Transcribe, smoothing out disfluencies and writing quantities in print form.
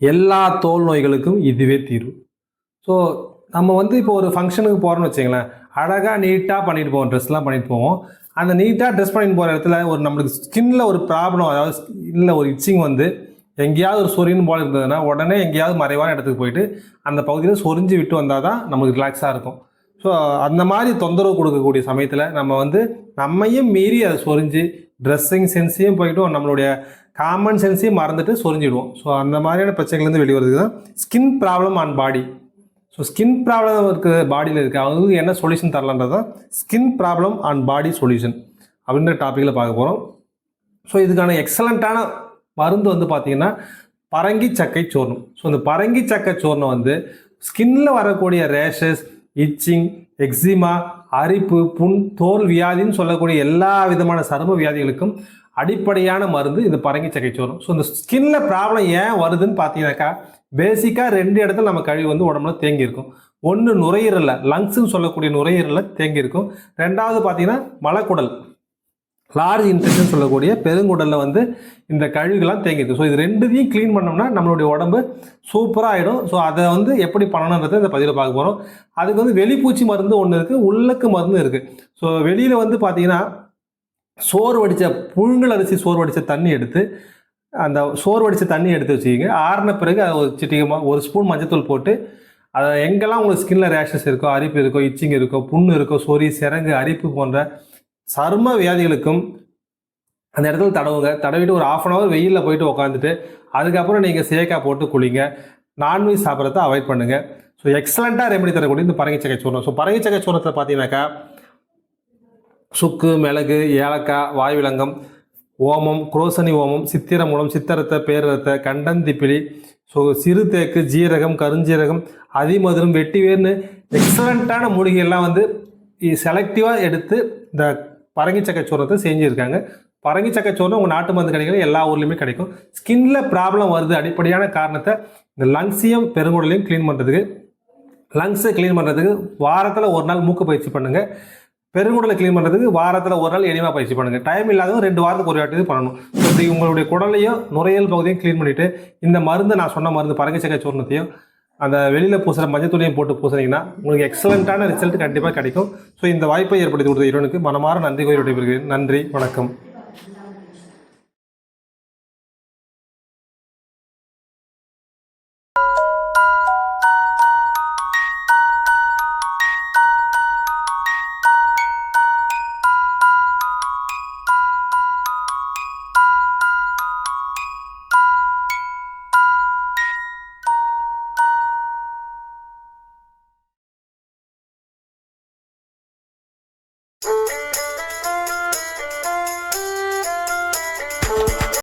எல்லா தோல் நோய்களுக்கும் இதுவே தீர்வு. ஸோ நம்ம வந்து இப்போ ஒரு ஃபங்க்ஷனுக்கு போகிறோன்னு வச்சுங்களேன், அழகாக நீட்டாக பண்ணிட்டு போவோம், ட்ரெஸ்லாம் பண்ணிட்டு போவோம். அந்த நீட்டாக ட்ரெஸ் பண்ணிட்டு போகிற இடத்துல ஒரு நம்மளுக்கு ஸ்கின்னில் ஒரு ப்ராப்ளம், அதாவது ஸ்கின்னில் ஒரு இச்சிங் வந்து எங்கேயாவது ஒரு சொரின்னு போல் இருந்ததுன்னா உடனே எங்கேயாவது மறைவான இடத்துக்கு போயிட்டு அந்த பகுதியில் சொரிஞ்சு விட்டு வந்தால் தான் நமக்கு ரிலாக்ஸாக இருக்கும். ஸோ அந்த மாதிரி தொந்தரவு கொடுக்கக்கூடிய சமயத்தில் நம்ம வந்து நம்மையும் மீறி அதை சொரிஞ்சு ட்ரெஸ்ஸிங் சென்ஸையும் போய்ட்டு நம்மளுடைய காமன் சென்ஸையும் மறந்துட்டு சொரிஞ்சிடுவோம். ஸோ அந்த மாதிரியான பிரச்சனைகள்லேருந்து வெளிவரதுக்கு தான் skin problem on body. So skin problem இருக்குது, பாடியில் இருக்குது, அவங்களுக்கு என்ன சொல்யூஷன் தரலான்றது தான் skin problem on body solution அப்படின்ற டாப்பிக்கில் பார்க்க போகிறோம். ஸோ இதுக்கான எக்ஸலண்ட்டான மருந்து வந்து பார்த்திங்கன்னா பரங்கி சக்கை சூர்ணம். ஸோ இந்த பரங்கி சக்கை சூர்ணம் வந்து ஸ்கின்னில் வரக்கூடிய ரேஷஸ், இச்சிங், எக்ஸிமா, அரிப்பு, புண், தோல் வியாதின்னு சொல்லக்கூடிய எல்லா விதமான சரும வியாதிகளுக்கும் அடிப்படையான மருந்து இந்த பரங்கி சக்கை சூர்ணம். ஸோ இந்த ஸ்கின்ல ப்ராப்ளம் ஏன் வருதுன்னு பார்த்தீங்கன்னாக்கா, பேசிக்காக 2 இடத்துல நம்ம கழிவு வந்து உடம்புல தேங்கி இருக்கும். ஒன்று நுரையீரலில், லங்ஸ்ன்னு சொல்லக்கூடிய நுரையீரலில் தேங்கி இருக்கும். 2வது பார்த்தீங்கன்னா மலக்குடல், லார்ஜ் இன்டெஸ்டைன் சொல்லக்கூடிய பெருங்குடலில் வந்து இந்த கழிவுகள்லாம் தேங்கிருக்கு. ஸோ இது 2த்தையும் க்ளீன் பண்ணோம்னா நம்மளுடைய உடம்பு சூப்பராக ஆகிடும். ஸோ அதை வந்து எப்படி பண்ணணுன்றதை இந்த பதிவில் பார்க்க போகிறோம். அதுக்கு வந்து வெளிப்பூச்சி மருந்து ஒன்று இருக்குது, உள்ளுக்கு மருந்து இருக்குது. ஸோ வெளியில் வந்து பார்த்தீங்கன்னா சோறு வடித்த புழுங்கல் அரிசி சோறு வடித்த தண்ணி எடுத்து, அந்த சோறு வடித்த தண்ணி எடுத்து வச்சுக்கிங்க. ஆறின பிறகு அதை ஒரு சிட்டிகமாக 1 ஸ்பூன் மஞ்சத்தூள் போட்டு, அதை எங்கெல்லாம் உங்களுக்கு ஸ்கின்ல ரேஷஸ் இருக்கோ, அரிப்பு இருக்கோ, இச்சிங் இருக்கோ, புண்ணு இருக்கோ, சொறி, சிரங்கு, அரிப்பு போன்ற சரும வியாதிகளுக்கும் அந்த இடத்துல தடவுங்க. தடவிட்டு ஒரு 1/2 hour வெயிலில் போயிட்டு உட்காந்துட்டு அதுக்கப்புறம் நீங்கள் சேக்காய் போட்டு குளிங்க. நான்வெஜ் சாப்பிட்றத அவாய்ட் பண்ணுங்கள். ஸோ எக்ஸலண்ட்டாக ரெமெடி தரக்கூடிய இந்த பரங்கி சக்கை சூர்ணம். ஸோ பரங்கி சக்கை சூர்ணத்தை பார்த்தீங்கன்னாக்கா சுக்கு, மிளகு, ஏலக்காய், வாய்விலங்கம், ஓமம், குரோசனி ஓமம், சித்திரமூலம், சித்தரத்தை, பேரத்தை, கண்டந்திப்பிலி, ஸோ சிறு தேக்கு, ஜீரகம், கருஞ்சீரகம், அதிமதுரம், வெட்டிவேர்னு எக்ஸலண்ட்டான மூலிகையெல்லாம் வந்து செலக்டிவாக எடுத்து இந்த பரங்கி சக்கை சூர்ணத்தை செஞ்சுருக்காங்க. பரங்கி சக்கை சூர்ணம் உங்கள் நாட்டு மருந்து கடைகள் எல்லா ஊர்லேயுமே கிடைக்கும். ஸ்கின்ல ப்ராப்ளம் வருது, அடிப்படையான காரணத்தை இந்த லங்ஸையும் பெருங்குடலையும் க்ளீன் பண்ணுறதுக்கு, லங்ஸை க்ளீன் பண்ணுறதுக்கு வாரத்தில் 1 நாள் மூக்கு பயிற்சி பண்ணுங்கள். பெருங்குடலை க்ளீன் பண்ணுறதுக்கு வாரத்தில் 1 நாள் எளிமையாக பயிற்சி பண்ணுங்கள். டைம் இல்லாதவங்க 2 வாரத்துக்கு ஒரு வாட்டி பண்ணணும். இப்படி உங்களுடைய குடலையும் நுரையீரல் பகுதியும் க்ளீன் பண்ணிவிட்டு இந்த மருந்து, நான் சொன்ன மருந்து பரங்கி சக்கை சூர்ணத்தையும் அந்த வெளியில் பூசுகிற மஞ்சத்தூளையும் போட்டு பூசுனீங்கன்னா உங்களுக்கு எக்ஸலண்ட்டான ரிசல்ட் கண்டிப்பாக கிடைக்கும். ஸோ இந்த வாய்ப்பை ஏற்படுத்தி கொடுத்த இறைவனுக்கு மனமாற நன்றி கூறி விடைபெறுகிறேன். நன்றி, வணக்கம்.